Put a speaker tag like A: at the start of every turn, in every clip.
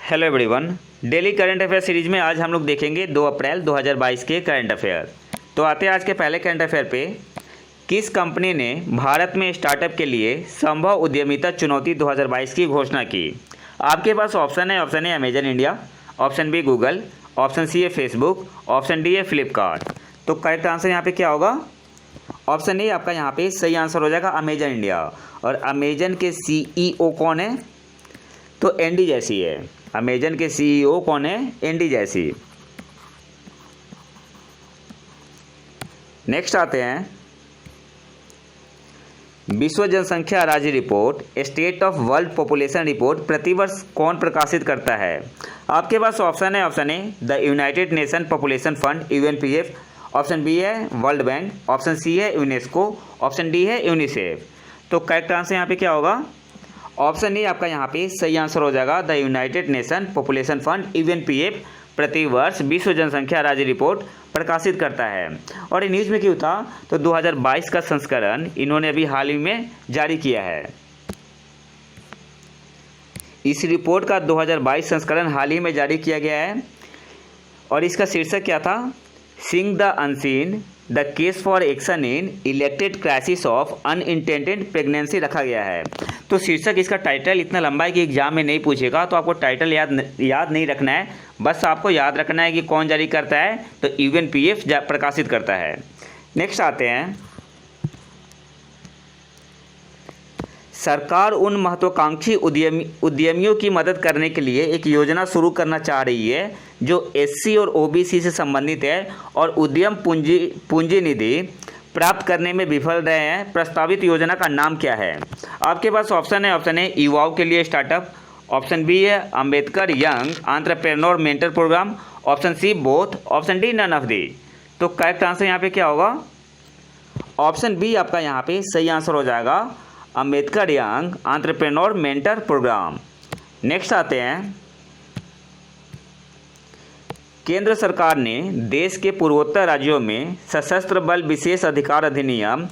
A: Hello everyone. Daily current affair series में आज हम लोग देखेंगे 2 अप्रैल 2022 के करंट अफेयर। तो आते हैं आज के पहले करंट अफेयर पे। किस कंपनी ने भारत में स्टार्टअप के लिए संभव उद्यमिता चुनौती 2022 की घोषणा की? आपके पास ऑप्शन है Amazon India, option B Google, option C है फेसबुक, ऑप्शन डी है फ्लिपकार्ट। तो करेक्ट आंसर यहाँ पे क्या होगा? ऑप्शन ए आपका यहाँ पे सही आंसर हो जाएगा, अमेजन इंडिया। और अमेजन के CEO कौन है? तो एंडी जैसी है। अमेजन के CEO कौन है? एंडी जैसी। नेक्स्ट आते हैं, विश्व जनसंख्या राज्य रिपोर्ट, state of world population report प्रतिवर्ष कौन प्रकाशित करता है? आपके पास ऑप्शन है the United Nation population fund UNPF, option B है वर्ल्ड बैंक, ऑप्शन सी है यूनेस्को, ऑप्शन डी है यूनिसेफ। तो करेक्ट आंसर यहाँ पे क्या होगा? ऑप्शन ए आपका यहाँ पे सही आंसर हो जाएगा, the United Nation population fund UNPF प्रतिवर्ष विश्व जनसंख्या राज्य रिपोर्ट प्रकाशित करता है। और ये न्यूज़ में क्यों था? तो 2022 का संस्करण इन्होंने अभी हाल ही में जारी किया है। इस रिपोर्ट का 2022 संस्करण हाल ही में जारी किया गया है और इसका शीर्षक क्या था? Seeing the unseen, the case for action in elected crisis of unintended pregnancy रखा गया है। तो शीर्षक इसका टाइटल इतना लंबा है कि एग्जाम में नहीं पूछेगा, तो आपको टाइटल याद नहीं रखना है, बस आपको याद रखना है कि कौन जारी करता है, तो UNPF प्रकाशित करता है। नेक्स्ट आते हैं, सरकार उन महत्वाकांक्षी उद्यमियों की मदद करने के लिए एक योजना शुरू करना चाह रही है जो SC और OBC से संबंधित है और उद्यम पूंजी निधि प्राप्त करने में विफल रहे हैं। प्रस्तावित योजना का नाम क्या है? आपके पास ऑप्शन है युवाओं के लिए स्टार्टअप, ऑप्शन बी है Ambedkar young entrepreneur mentor programme, option C both, option D none of the. तो करेक्ट आंसर यहाँ पे क्या होगा? ऑप्शन बी आपका यहाँ पे सही आंसर हो जाएगा, Ambedkar young entrepreneur mentor programme. Next आते हैं, केंद्र सरकार ने देश के पूर्वोत्तर राज्यों में सशस्त्र बल विशेष अधिकार अधिनियम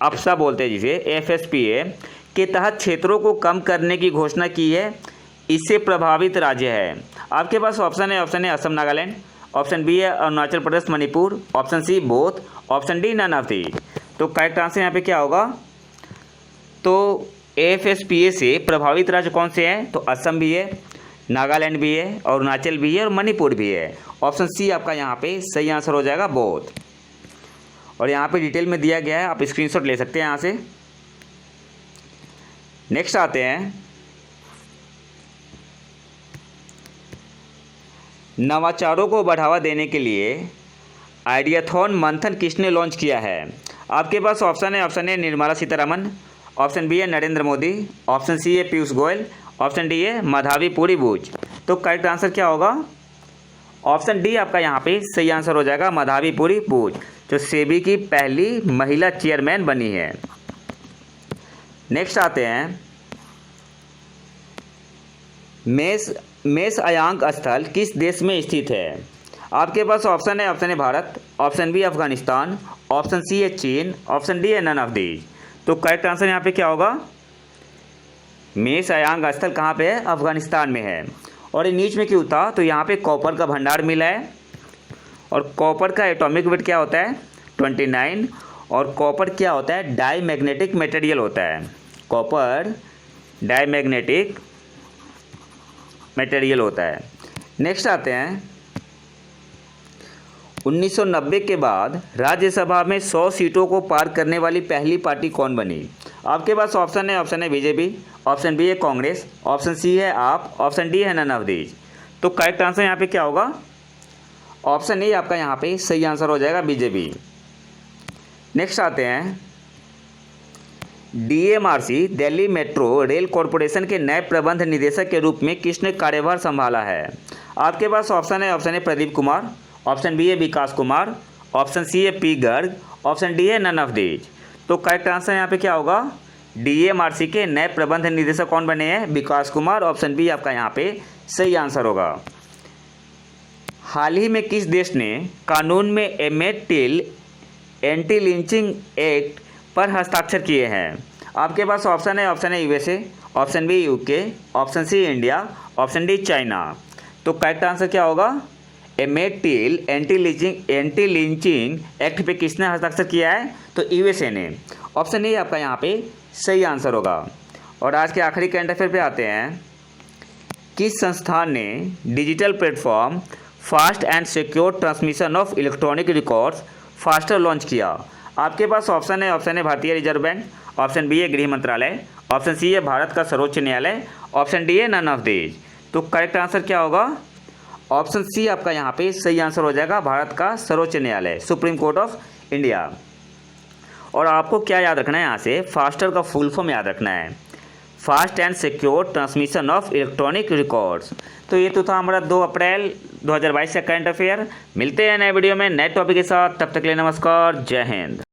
A: अफसा बोलते हैं जिसे FSPA के तहत क्षेत्रों को कम करने की घोषणा की है। इससे प्रभावित राज्य है। आपके पास ऑप्शन है असम नागालैंड, ऑप्शन बी है Arunachal Pradesh Manipur, option C both, option D none of the. तो करेक्ट आंसर यहाँ पे क्या होगा? तो FSPA से प्रभावित राज्य कौन से हैं? तो असम भी है, नागालैंड भी है, अरुणाचल भी है और मणिपुर भी है। ऑप्शन सी आपका यहाँ पे सही आंसर हो जाएगा, बोथ। और यहाँ पे डिटेल में दिया गया है, आप स्क्रीनशॉट ले सकते हैं यहाँ से। नेक्स्ट आते हैं, नवाचारों को बढ़ावा देने के लिए आइडियाथॉन मंथन किसने लॉन्च किया है? आपके पास ऑप्शन है निर्मला सीतारमण, ऑप्शन बी है नरेंद्र मोदी, ऑप्शन सी है पीयूष गोयल, ऑप्शन डी है माधवी पूरी बूच। तो करेक्ट आंसर क्या होगा? ऑप्शन डी आपका यहाँ पे सही आंसर हो जाएगा, माधवी पूरी बूच, जो सेबी की पहली महिला चेयरमैन बनी है। नेक्स्ट आते हैं, मेष अयांक स्थल किस देश में स्थित है? आपके पास ऑप्शन है Bharat, option B Afghanistan, option C है चीन, ऑप्शन डी है नन ऑफ दीज। तो करेक्ट आंसर यहाँ पे क्या होगा? मेष अयांक स्थल कहाँ पे है? अफगानिस्तान में है। और ये नीच में क्यों था? तो यहाँ पे कॉपर का भंडार मिला है और कॉपर का एटॉमिक वेट क्या होता है? 29। और कॉपर क्या होता है? डाईमैग्नेटिक मटेरियल होता है। कॉपर डाईमैग्नेटिक मटेरियल होता है। नेक्स्ट आते हैं, 1990 के बाद राज्यसभा में 100 सीटों को पार करने वाली पहली पार्टी कौन बनी? आपके पास ऑप्शन है BJP, ऑप्शन बी है कांग्रेस, ऑप्शन सी है आप, ऑप्शन डी है नन ऑफ दीज। तो करेक्ट आंसर यहाँ पे क्या होगा? ऑप्शन ए आपका यहाँ पे सही आंसर हो जाएगा, BJP। नेक्स्ट आते हैं, DMRC Delhi metro rail corporation के नए प्रबंध निदेशक के रूप में किसने कार्यभार संभाला है? आपके पास ऑप्शन है प्रदीप कुमार, ऑप्शन बी है विकास कुमार, ऑप्शन सी है P गर्ग, ऑप्शन डी है नन ऑफ दीज। तो करेक्ट आंसर यहाँ पे क्या होगा? DMRC के नए प्रबंध निदेशक कौन बने हैं? विकास कुमार। ऑप्शन बी आपका यहाँ पे सही आंसर होगा। हाल ही में किस देश ने कानून में एमेटिल एंटी लिंचिंग एक्ट पर हस्ताक्षर किए हैं? आपके पास ऑप्शन है USA, option B UK, option C India, option D China. तो करेक्ट आंसर क्या होगा? एमेटिल एंटी लिंचिंग एक्ट पे किसने हस्ताक्षर किया है? तो यूएसए ने। ऑप्शन ए आपका यहाँ पे सही आंसर होगा। और आज के आखिरी करंट अफेयर पे आते हैं। किस संस्थान ने digital platform fast and secure transmission of electronic records faster launch किया? आपके पास ऑप्शन है भारतीय रिजर्व बैंक, ऑप्शन बी है गृह मंत्रालय, ऑप्शन सी है भारत का सर्वोच्च न्यायालय, ऑप्शन डी है नन ऑफ दीज। तो करेक्ट आंसर क्या होगा? ऑप्शन सी आपका यहाँ पे सही आंसर हो जाएगा, भारत का सर्वोच्च न्यायालय, सुप्रीम कोर्ट ऑफ इंडिया। और आपको क्या याद रखना है यहाँ से? फास्टर का फुल फॉर्म याद रखना है, fast and secure transmission of electronic records. तो ये तो था हमारा 2 अप्रैल 2022 का करंट अफेयर। मिलते हैं नए वीडियो में नए टॉपिक के साथ, तब तक के लिए नमस्कार, जय हिंद।